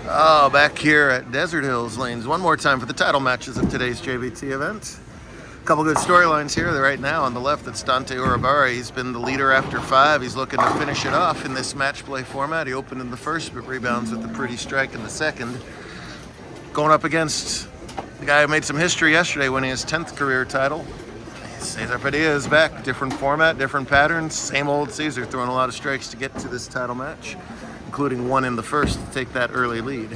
Oh, back here at Desert Hills Lanes one more time for the title matches of today's JBT event. A couple good storylines here. Right now on the left, that's Dante Urabari. He's been the leader after 5. He's looking to finish it off in this match play format. He opened in the first, but rebounds with a pretty strike in the second. Going up against the guy who made some history yesterday, winning his 10th career title. Cesar Padilla is back. Different format, different patterns. Same old Cesar throwing a lot of strikes to get to this title match, including one in the first to take that early lead.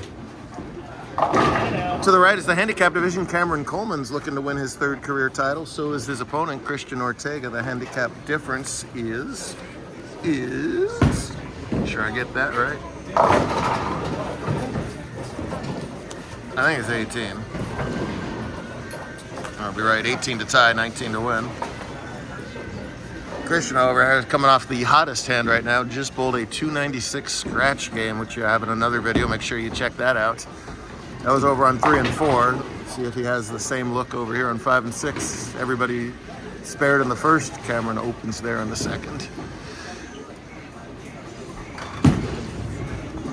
To the right is the handicap division. Cameron Coleman's looking to win his 3rd career title. So is his opponent, Christian Ortega. The handicap difference is, make sure I get that right. I think it's 18. I'll be right, 18 to tie, 19 to win. Christian, however, coming off the hottest hand right now, just bowled a 296 scratch game, which you have in another video. Make sure you check that out. That was over on 3 and 4. See if he has the same look over here on 5 and 6. Everybody spared in the first. Cameron opens there in the second.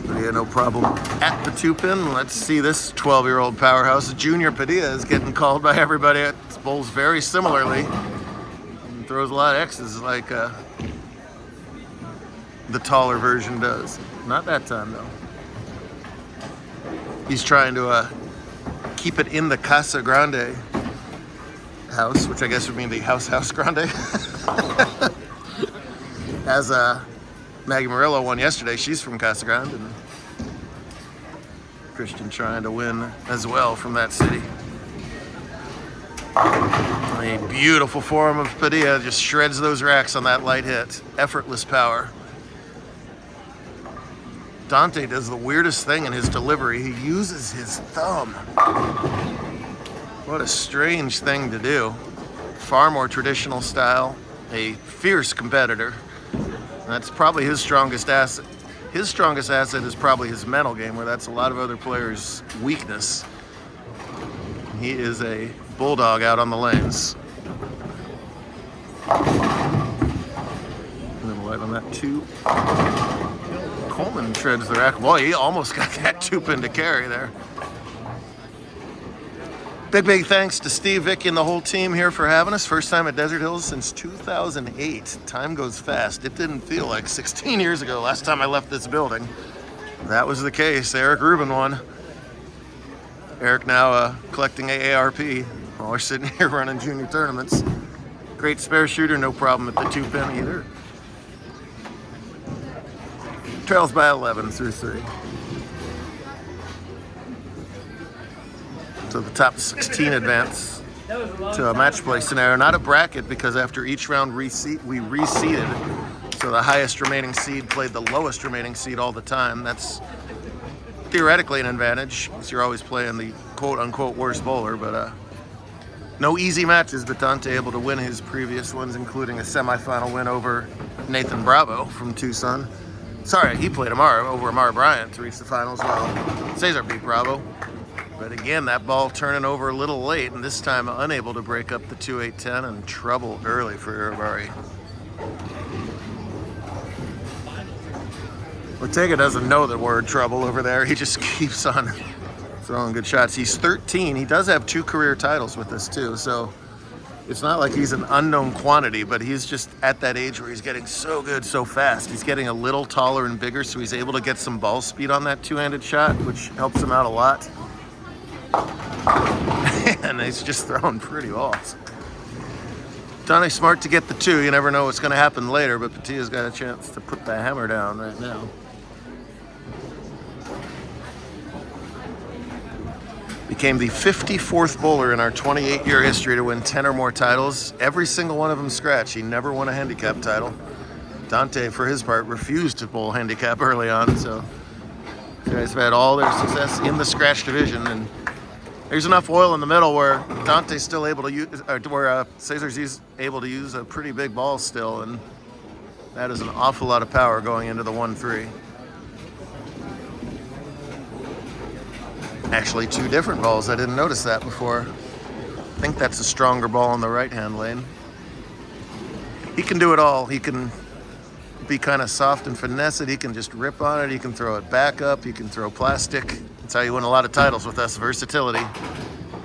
Padilla, no problem at the 2-pin. Let's see this 12-year-old powerhouse. Junior Padilla is getting called by everybody. It bowls very similarly. And throws a lot of X's like the taller version does. Not that time, though. He's trying to keep it in the Casa Grande house, which I guess would mean the House Grande. As Maggie Murillo won yesterday, she's from Casa Grande, and Christian trying to win as well from that city. A beautiful form of Padilla, just shreds those racks on that light hit. Effortless power. Dante does the weirdest thing in his delivery. He uses his thumb. What a strange thing to do. Far more traditional style. A fierce competitor. That's probably his strongest asset. His strongest asset is probably his mental game, where that's a lot of other players' weakness. He is a bulldog out on the lanes. A little light on that too. Coleman shreds the rack. Boy, he almost got that 2-pin to carry there. Big thanks to Steve, Vicky, and the whole team here for having us. First time at Desert Hills since 2008. Time goes fast. It didn't feel like 16 years ago last time I left this building. That was the case. Eric Rubin won. Eric now collecting AARP while we're sitting here running junior tournaments. Great spare shooter, no problem at the 2-pin either. Trails by 11 through 3. So the top 16 advance to a match play scenario. Not a bracket, because after each round we reseeded. So the highest remaining seed played the lowest remaining seed all the time. That's theoretically an advantage, because you're always playing the quote-unquote worst bowler. But no easy matches, but Dante able to win his previous ones, including a semifinal win over Nathan Bravo from Tucson. Sorry, he played over Amar Bryant to reach the finals. Well, Cesar beat Bravo. But again, that ball turning over a little late, and this time unable to break up the 2-8-10, and trouble early for Urabari. Ortega doesn't know the word trouble over there. He just keeps on throwing good shots. He's 13. He does have 2 career titles with this too, so it's not like he's an unknown quantity, but he's just at that age where he's getting so good so fast. He's getting a little taller and bigger, so he's able to get some ball speed on that 2-handed shot, which helps him out a lot. And he's just throwing pretty balls. Donnie's smart to get the 2. You never know what's going to happen later, but Patilla's got a chance to put the hammer down right now. Became the 54th bowler in our 28-year history to win 10 or more titles. Every single one of them scratch. He never won a handicap title. Dante, for his part, refused to bowl handicap early on, so these guys have had all their success in the scratch division, and there's enough oil in the middle where Dante's still able to use, where Cesar's able to use a pretty big ball still, and that is an awful lot of power going into the 1-3. Actually, 2 different balls. I didn't notice that before. I think that's a stronger ball in the right-hand lane. He can do it all. He can be kind of soft and finesse it. He can just rip on it. He can throw it back up. He can throw plastic. That's how you win a lot of titles with us, versatility.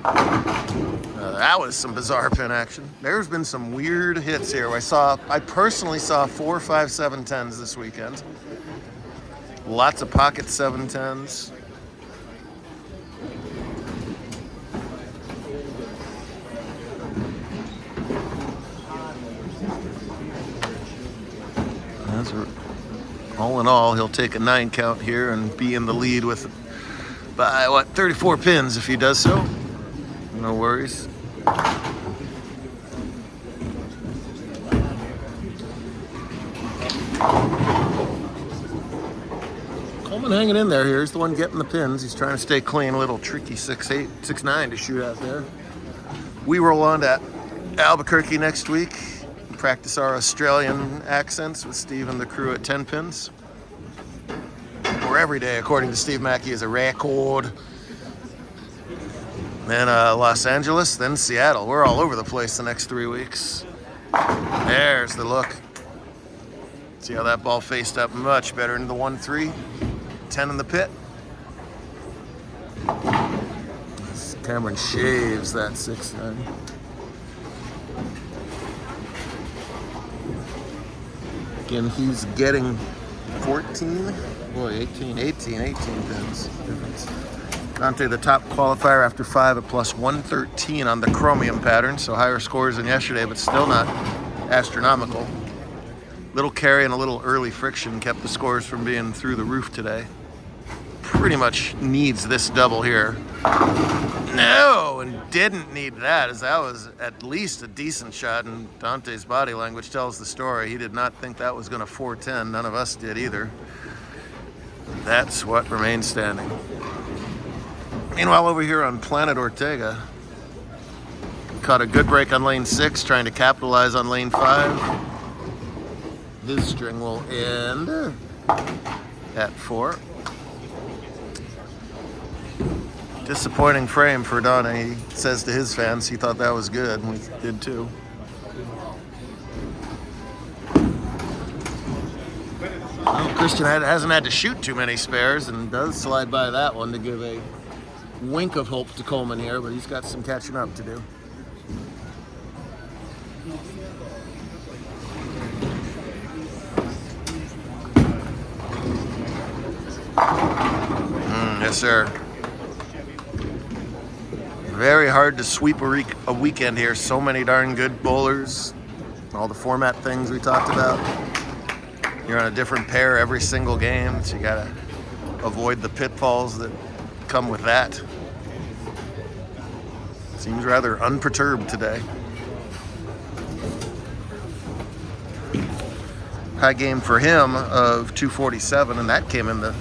That was some bizarre pin action. There's been some weird hits here. I personally saw 4, 5, 7, 10s this weekend. Lots of pocket 7, 10s. All in all, he'll take a 9 count here and be in the lead with, by 34 pins if he does so. No worries. Coleman hanging in there here. He's the one getting the pins. He's trying to stay clean. A little tricky 6'8", 6'9" to shoot out there. We roll on to Albuquerque next week. Practice our Australian accents with Steve and the crew at 10 pins. Where every day, according to Steve Mackey, is a record. Then Los Angeles, then Seattle. We're all over the place the next 3 weeks. There's the look. See how that ball faced up much better into the 1-3. 10 in the pit. Cameron shaves that 6-9. Again, he's getting 14, 18 pins difference. Dante, the top qualifier after 5 at plus 113 on the chromium pattern, so higher scores than yesterday, but still not astronomical. Little carry and a little early friction kept the scores from being through the roof today. Pretty much needs this double here. No, and didn't need that, as that was at least a decent shot, and Dante's body language tells the story. He did not think that was going to 410. None of us did either. That's what remains standing. Meanwhile, over here on Planet Ortega, caught a good break on lane 6, trying to capitalize on lane 5. His string will end at 4. Disappointing frame for Donna. He says to his fans he thought that was good, and we did too. Well, Christian hasn't had to shoot too many spares and does slide by that one to give a wink of hope to Coleman here, but he's got some catching up to do. Yes, sir. Very hard to sweep a weekend here. So many darn good bowlers. All the format things we talked about. You're on a different pair every single game, so you gotta avoid the pitfalls that come with that. Seems rather unperturbed today. High game for him of 247, and that came in the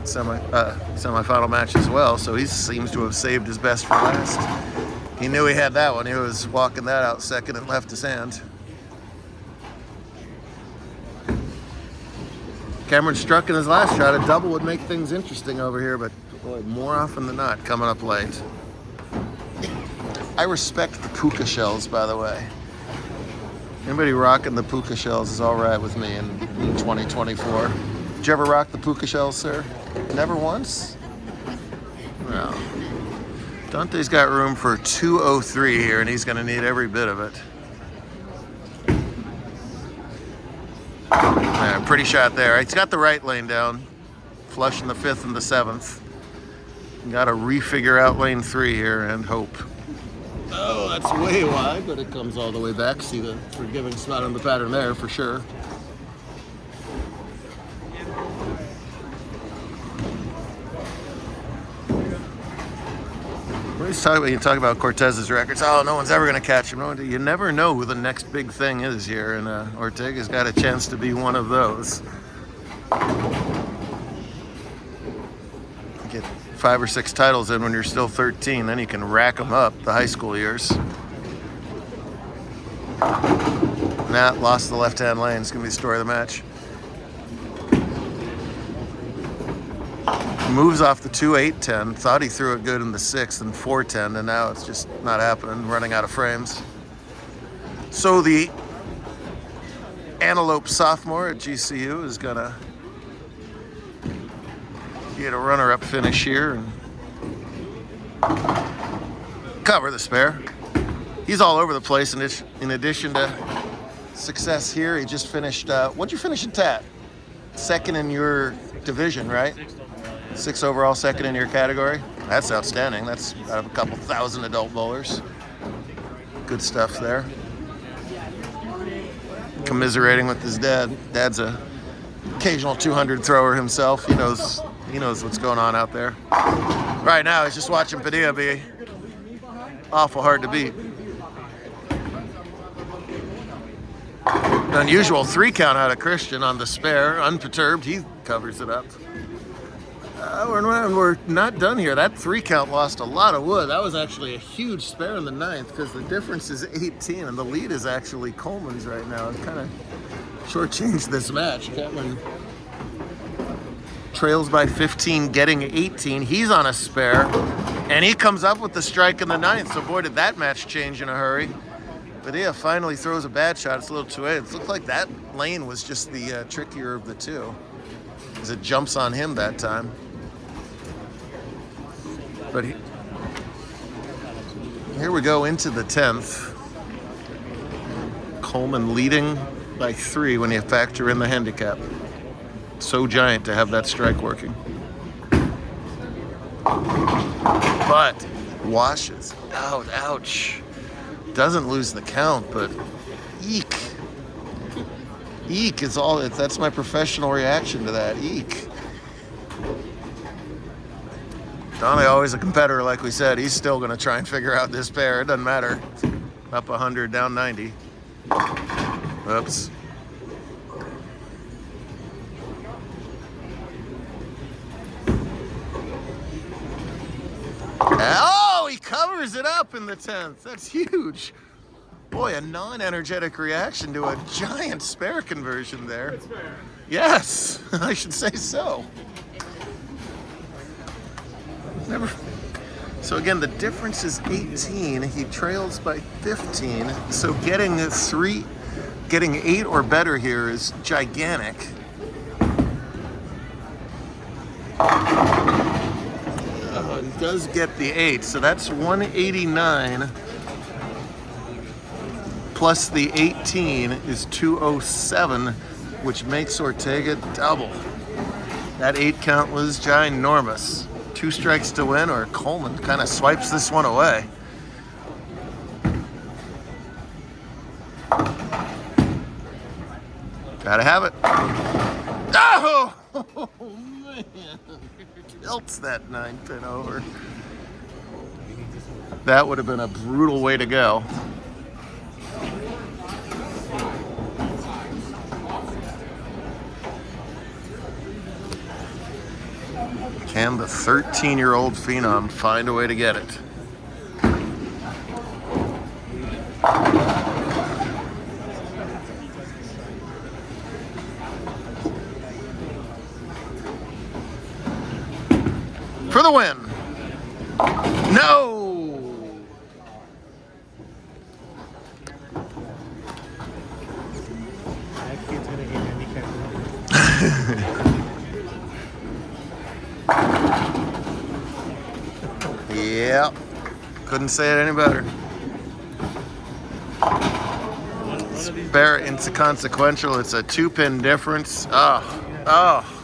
semifinal match as well, so he seems to have saved his best for last. He knew he had that one. He was walking that out second and left his hand. Cameron struck in his last shot. A double would make things interesting over here, but boy, more often than not, coming up late. I respect the puka shells, by the way. Anybody rocking the puka shells is all right with me in 2024. Did you ever rock the puka shells, sir? Never once? No. Dante's got room for 203 here, and he's going to need every bit of it. Yeah, pretty shot there. He's got the right lane down, flushing the 5th and the 7th. Got to refigure out lane 3 here and hope. Oh, that's way wide, but it comes all the way back. See the forgiving spot on the pattern there for sure. When you talk about Cortez's records, oh, no one's ever going to catch him. You never know who the next big thing is here, and Ortega's got a chance to be one of those. Get 5 or 6 titles in when you're still 13, then you can rack them up the high school years. Nah, lost the left-hand lane. It's going to be the story of the match. Moves off the 2-8-10. Thought he threw it good in the 6th and 4-10, and now it's just not happening. Running out of frames. So the Antelope sophomore at GCU is gonna get a runner-up finish here and cover the spare. He's all over the place. In addition to success here, he just finished. What'd you finish in TAT? Second in your division, right? Sixth overall, second in your category. That's outstanding. That's out of a couple thousand adult bowlers. Good stuff there. Commiserating with his dad. Dad's a occasional 200 thrower himself. He knows what's going on out there. Right now, he's just watching Padilla be awful hard to beat. An unusual 3 count out of Christian on the spare, unperturbed. He covers it up. We're not done here. That 3 count lost a lot of wood. That was actually a huge spare in the 9th because the difference is 18 and the lead is actually Coleman's right now. It kind of shortchanged this match. Catlin trails by 15, getting 18. He's on a spare and he comes up with the strike in the 9th. So boy, did that match change in a hurry. Padilla finally throws a bad shot. It's a little too late. It looked like that lane was just the trickier of the two as it jumps on him that time. But here we go into the 10th. Coleman leading by 3 when you factor in the handicap. So giant to have that strike working. But washes out. Ouch. Doesn't lose the count, but eek. Eek is all. That's my professional reaction to that. Eek. Donnie, always a competitor, like we said. He's still going to try and figure out this pair. It doesn't matter. Up 100, down 90. Oops. Oh, he covers it up in the 10th. That's huge. Boy, a non-energetic reaction to a giant spare conversion there. Good spare. Yes, I should say so. Never. So again, the difference is 18. He trails by 15. So getting 8 or better here is gigantic. He does get the 8, so that's 189. Plus the 18 is 207, which makes Ortega double. That 8 count was ginormous. 2 strikes to win, or Coleman kind of swipes this one away. Gotta have it. Oh, man. Tilts that 9-pin over. That would have been a brutal way to go. Can the 13-year-old phenom find a way to get it? For the win. No! Yep. Couldn't say it any better. Spare inconsequential. It's a 2-pin difference. Oh.